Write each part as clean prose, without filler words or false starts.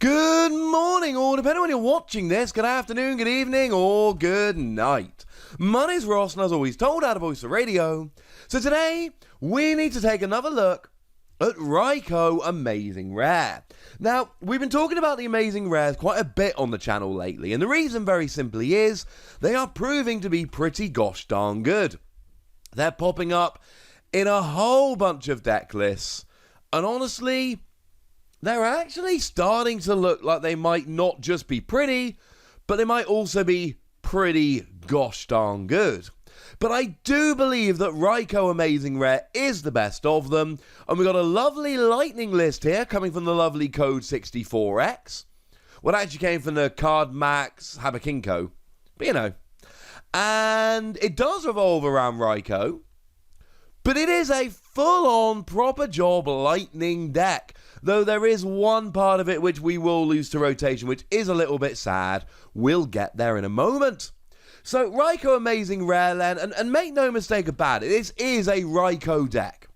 Good morning, or depending on when you're watching this, good afternoon, good evening, or good night. My name's Ross, and as always, told how to voice the radio. So today, we need to take another look at Raikou Amazing Rare. Now, we've been talking about the Amazing Rares quite a bit on the channel lately, and the reason very simply is they are proving to be pretty gosh darn good. They're popping up in a whole bunch of deck lists, and honestly, they're actually starting to look like they might not just be pretty, but they might also be pretty gosh darn good. But I do believe that Raikou Amazing Rare is the best of them, and we've got a lovely lightning list here coming from the lovely Code 64X. Well, it actually came from the Card Max Habakinko, but you know. And it does revolve around Raikou, but it is a full-on proper job lightning deck. Though there is one part of it which we will lose to rotation, which is a little bit sad. We'll get there in a moment. So, Raikou Amazing Rare then, and make no mistake about it, this is a Raikou deck.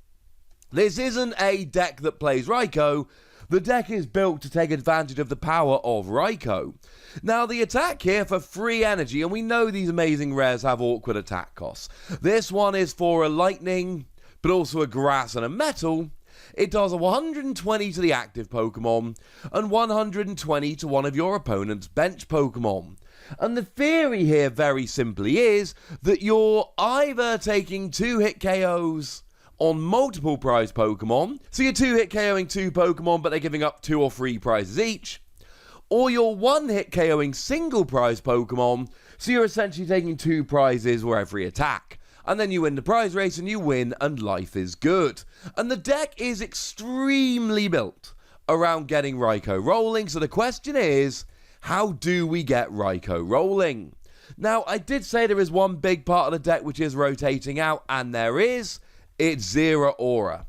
This isn't a deck that plays Raikou. The deck is built to take advantage of the power of Raikou. Now, the attack here for free energy, and we know these Amazing Rares have awkward attack costs. This one is for a lightning, but also a grass and a metal. It does 120 to the active Pokemon, and 120 to one of your opponent's bench Pokemon. And the theory here, very simply, is that you're either taking 2-hit KOs on multiple prize Pokemon, so you're 2-hit KOing 2 Pokemon, but they're giving up 2 or 3 prizes each, or you're 1-hit KOing single prize Pokemon, so you're essentially taking 2 prizes for every attack. And then you win the prize race and you win and life is good. And the deck is extremely built around getting Raikou rolling. So the question is, how do we get Raikou rolling? Now, I did say there is one big part of the deck which is rotating out, and there is. It's Zero Aura.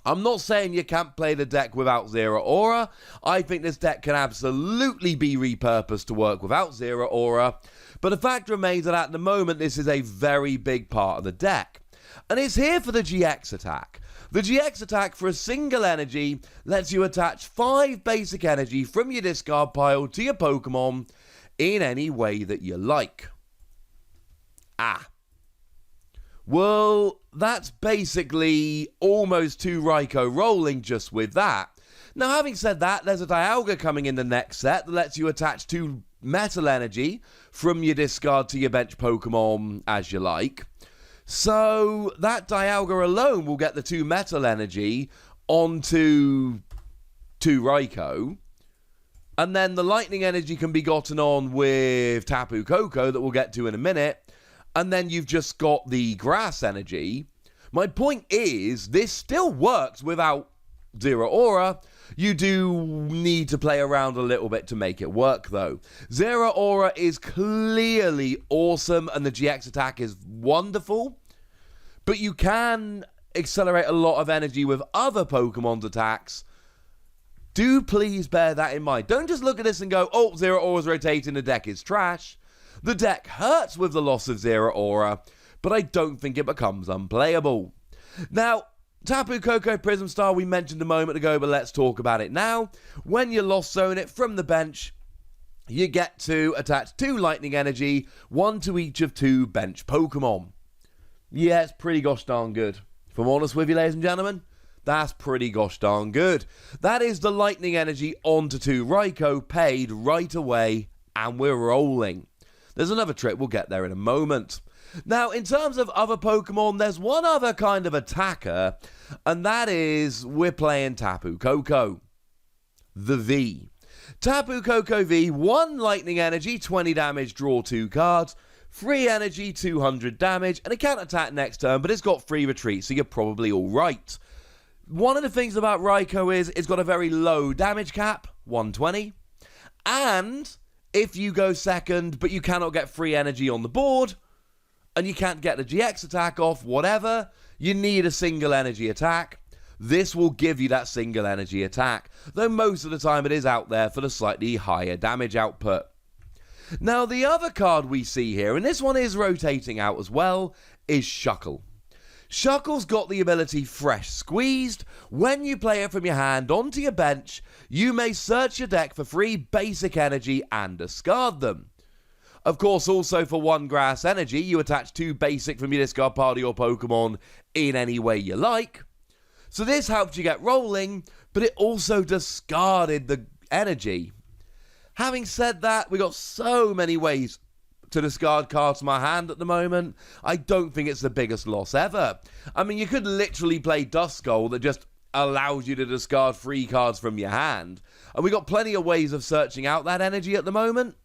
I'm not saying you can't play the deck without Zero Aura. I think this deck can absolutely be repurposed to work without Zero Aura. But the fact remains that at the moment, this is a very big part of the deck. And it's here for the GX attack. The GX attack for a single energy lets you attach 5 basic energy from your discard pile to your Pokemon in any way that you like. Well, that's basically almost 2 Raikou rolling just with that. Now, having said that, there's a Dialga coming in the next set that lets you attach 2 metal energy from your discard to your bench Pokemon as you like. So that Dialga alone will get the 2 metal energy onto 2 Raikou. And then the lightning energy can be gotten on with Tapu Koko that we'll get to in a minute. And then you've just got the grass energy. My point is, this still works without Zero Aura. You do need to play around a little bit to make it work, though. Zero Aura is clearly awesome, and the GX attack is wonderful. But you can accelerate a lot of energy with other Pokemon's attacks. Do please bear that in mind. Don't just look at this and go, oh, Zero Aura's rotating, the deck is trash. The deck hurts with the loss of Zero Aura, but I don't think it becomes unplayable. Now, Tapu Koko Prism Star we mentioned a moment ago, but let's talk about it now. When you Lost Zone it from the bench, you get to attach 2 lightning energy, 1 to each of 2 bench Pokemon. Yeah, it's pretty gosh darn good. If I'm honest with you, ladies and gentlemen, that's pretty gosh darn good. That is the lightning energy onto 2 Raikou paid right away, and we're rolling. There's another trick, we'll get there in a moment. Now, in terms of other Pokemon, there's one other kind of attacker, and that is we're playing Tapu Koko. The V. Tapu Koko V, 1 lightning energy, 20 damage, draw 2 cards, 3 energy, 200 damage, and it can't attack next turn, but it's got free retreat, so you're probably alright. One of the things about Raikou is it's got a very low damage cap, 120, and if you go second, but you cannot get free energy on the board, and you can't get the GX attack off, whatever, you need a single energy attack. This will give you that single energy attack, though most of the time it is out there for the slightly higher damage output. Now, the other card we see here, and this one is rotating out as well, is Shuckle. Shuckle's got the ability Fresh Squeezed. When you play it from your hand onto your bench, you may search your deck for free basic energy and discard them. Of course, also for 1 grass energy, you attach 2 basic from your discard pile to your Pokemon in any way you like. So this helped you get rolling, but it also discarded the energy. Having said that, we got so many ways to discard cards from our hand at the moment, I don't think it's the biggest loss ever. I mean, you could literally play Duskull that just allows you to discard free cards from your hand. And we got plenty of ways of searching out that energy at the moment.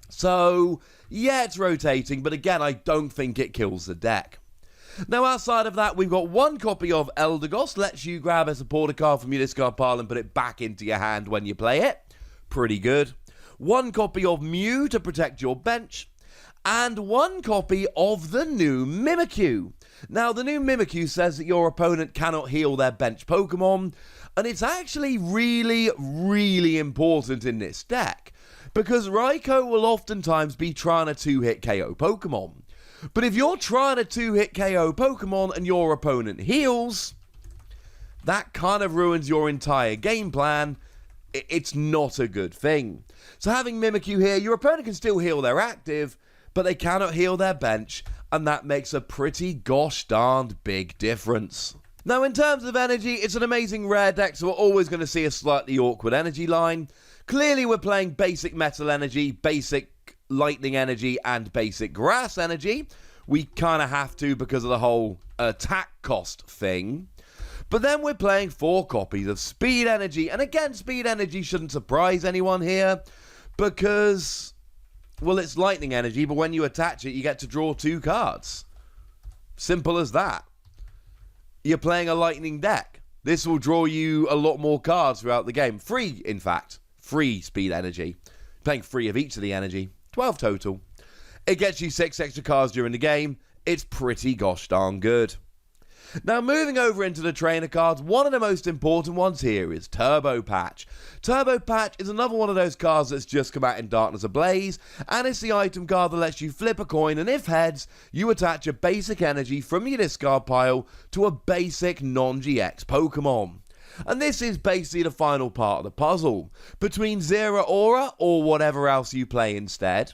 So, yeah, it's rotating, but again, I don't think it kills the deck. Now, outside of that, we've got 1 copy of Eldegoss, lets you grab a supporter card from your discard pile and put it back into your hand when you play it. Pretty good. 1 copy of Mew to protect your bench, and 1 copy of the new Mimikyu. Now, the new Mimikyu says that your opponent cannot heal their bench Pokemon, and it's actually really, really important in this deck, because Raikou will oftentimes be trying to 2-hit KO Pokemon. But if you're trying to 2-hit KO Pokemon and your opponent heals, that kind of ruins your entire game plan. It's not a good thing. So having Mimikyu here, your opponent can still heal their active, but they cannot heal their bench, and that makes a pretty gosh darned big difference. Now, in terms of energy, it's an amazing rare deck, so we're always going to see a slightly awkward energy line. Clearly, we're playing basic metal energy, basic lightning energy, and basic grass energy. We kind of have to because of the whole attack cost thing. But then we're playing 4 copies of speed energy, and again, speed energy shouldn't surprise anyone here, because, well, it's lightning energy, but when you attach it, you get to draw 2 cards. Simple as that. You're playing a lightning deck. This will draw you a lot more cards throughout the game. Free, in fact. Free speed energy. Playing 3 of each of the energy. 12 total. It gets you 6 extra cards during the game. It's pretty gosh darn good. Now, moving over into the trainer cards, one of the most important ones here is Turbo Patch. Turbo Patch is another one of those cards that's just come out in Darkness Ablaze, and it's the item card that lets you flip a coin, and if heads, you attach a basic energy from your discard pile to a basic non-GX Pokemon. And this is basically the final part of the puzzle. Between Zeraora, or whatever else you play instead,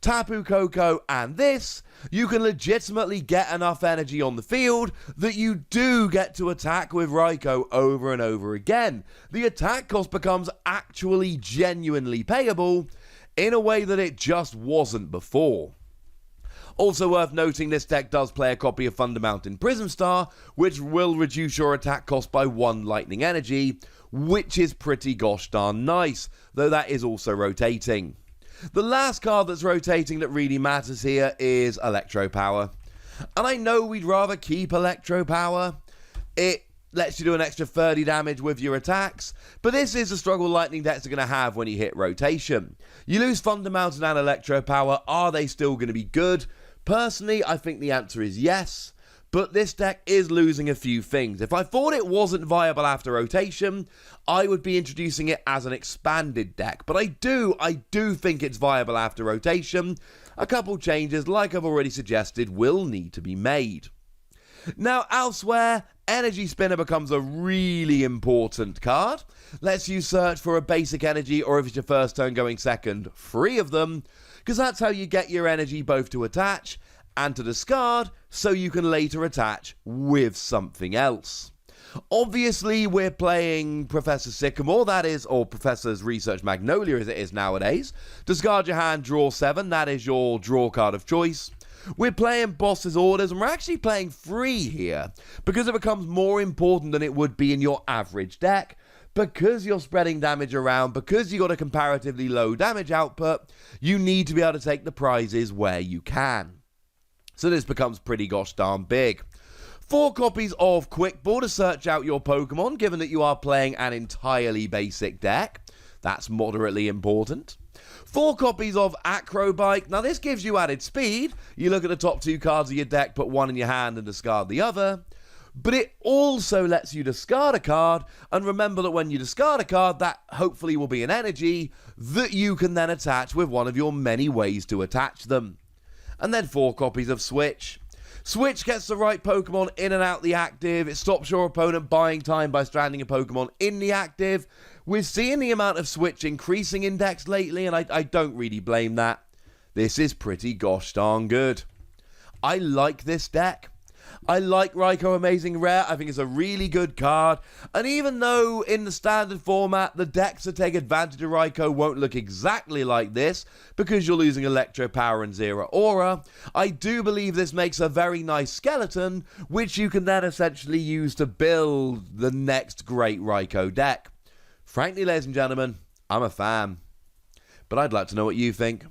Tapu Koko, and this, you can legitimately get enough energy on the field that you do get to attack with Raikou over and over again. The attack cost becomes actually genuinely payable in a way that it just wasn't before. Also worth noting, this deck does play a copy of Thunder Mountain Prism Star, which will reduce your attack cost by 1 lightning energy, which is pretty gosh darn nice, though that is also rotating. The last card that's rotating that really matters here is Electro Power. And I know we'd rather keep Electro Power. It lets you do an extra 30 damage with your attacks, but this is the struggle lightning decks are going to have when you hit rotation. You lose Thunder Mountain and Electro Power, are they still going to be good? Personally, I think the answer is yes, but this deck is losing a few things. If I thought it wasn't viable after rotation, I would be introducing it as an expanded deck. But I do think it's viable after rotation. A couple changes, like I've already suggested, will need to be made. Now, elsewhere, Energy Spinner becomes a really important card. Lets you search for a basic energy, or if it's your first turn going second, 3 of them, because that's how you get your energy both to attach and to discard, so you can later attach with something else. Obviously, we're playing Professor Sycamore, that is, or Professor's Research Magnolia as it is nowadays. Discard your hand, draw 7, that is your draw card of choice. We're playing Boss's Orders, and we're actually playing 3 here, because it becomes more important than it would be in your average deck. Because you're spreading damage around, because you got a comparatively low damage output, you need to be able to take the prizes where you can. So this becomes pretty gosh darn big. 4 copies of Quick Ball to search out your Pokemon, given that you are playing an entirely basic deck. That's moderately important. 4 copies of Acrobike. Now this gives you added speed. You look at the top 2 cards of your deck, put 1 in your hand and discard the other. But it also lets you discard a card, and remember that when you discard a card, that hopefully will be an energy that you can then attach with one of your many ways to attach them. And then 4 copies of Switch. Switch gets the right Pokemon in and out the active. It stops your opponent buying time by stranding a Pokemon in the active. We're seeing the amount of Switch increasing in decks lately, and I don't really blame that. This is pretty gosh darn good. I like this deck. I like Raikou Amazing Rare. I think it's a really good card. And even though in the standard format, the decks that take advantage of Raikou won't look exactly like this because you're losing Electro Power and Zero Aura, I do believe this makes a very nice skeleton, which you can then essentially use to build the next great Raikou deck. Frankly, ladies and gentlemen, I'm a fan. But I'd like to know what you think.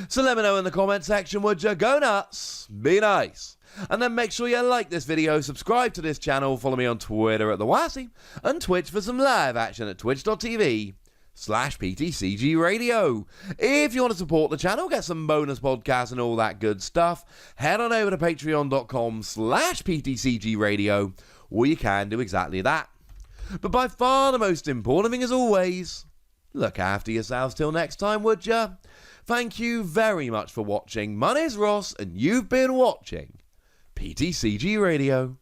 So let me know in the comment section, would you? Go nuts, be nice. And then make sure you like this video, subscribe to this channel, follow me on Twitter at TheWassy, and Twitch for some live action at twitch.tv/PTCG Radio. If you want to support the channel, get some bonus podcasts and all that good stuff, head on over to patreon.com/PTCG Radio, or you can do exactly that. But by far the most important thing as always, look after yourselves till next time, would ya? Thank you very much for watching. My name's Ross, and you've been watching PTCG Radio.